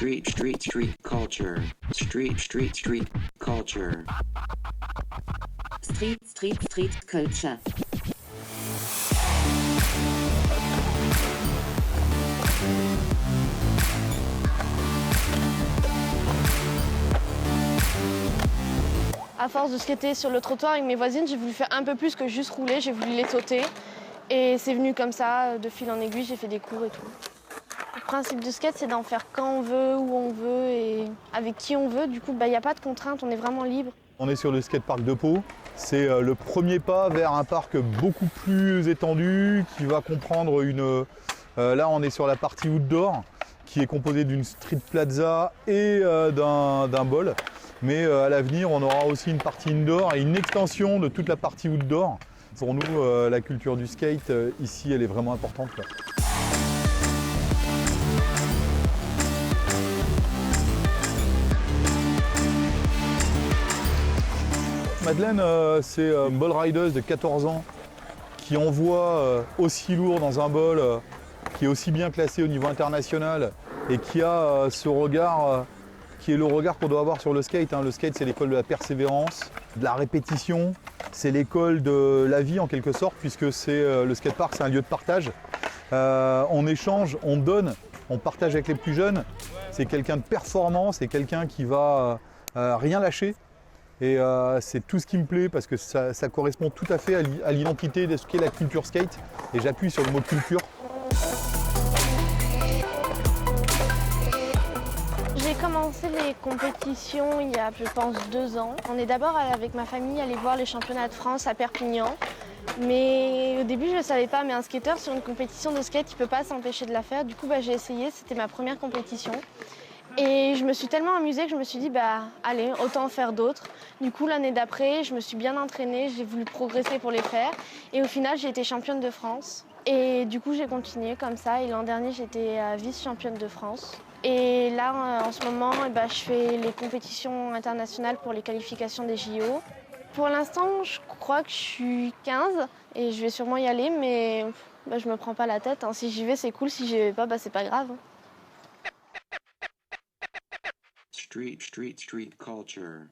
Street culture. Street culture. Street culture. À force de skater sur le trottoir avec mes voisines, j'ai voulu faire un peu plus que juste rouler, j'ai voulu les sauter. Et c'est venu comme ça, de fil en aiguille, j'ai fait des cours et tout. Le principe du skate, c'est d'en faire quand on veut, où on veut et avec qui on veut. Du coup, il n'y a pas de contraintes, on est vraiment libre. On est sur le skatepark de Pau. C'est le premier pas vers un parc beaucoup plus étendu qui va comprendre une... là, on est sur la partie outdoor qui est composée d'une street plaza et d'un bowl. Mais à l'avenir, on aura aussi une partie indoor et une extension de toute la partie outdoor. Pour nous, la culture du skate, ici, elle est vraiment importante, quoi. Madeleine, c'est une ball rideuse de 14 ans qui envoie aussi lourd dans un ball, qui est aussi bien classé au niveau international et qui a ce regard qui est le regard qu'on doit avoir sur le skate. Le skate, c'est l'école de la persévérance, de la répétition, c'est l'école de la vie en quelque sorte, puisque c'est le skatepark, c'est un lieu de partage. On échange, on donne, on partage avec les plus jeunes. C'est quelqu'un de performant, c'est quelqu'un qui va rien lâcher. Et c'est tout ce qui me plaît parce que ça correspond tout à fait à l'identité de ce qu'est la culture skate. Et j'appuie sur le mot culture. J'ai commencé les compétitions il y a, je pense, 2 ans. On est d'abord avec ma famille allé voir les championnats de France à Perpignan. Mais au début, je ne savais pas, mais un skateur sur une compétition de skate, il ne peut pas s'empêcher de la faire. Du coup, j'ai essayé, c'était ma première compétition. Et je me suis tellement amusée que je me suis dit, allez, autant en faire d'autres. Du coup, l'année d'après, je me suis bien entraînée, j'ai voulu progresser pour les faire. Et au final, j'ai été championne de France. Et du coup, j'ai continué comme ça. Et l'an dernier, j'étais vice-championne de France. Et là, en ce moment, je fais les compétitions internationales pour les qualifications des JO. Pour l'instant, je crois que je suis 15 et je vais sûrement y aller, mais je me prends pas la tête. Si j'y vais, c'est cool. Si j'y vais pas, c'est pas grave. Street culture.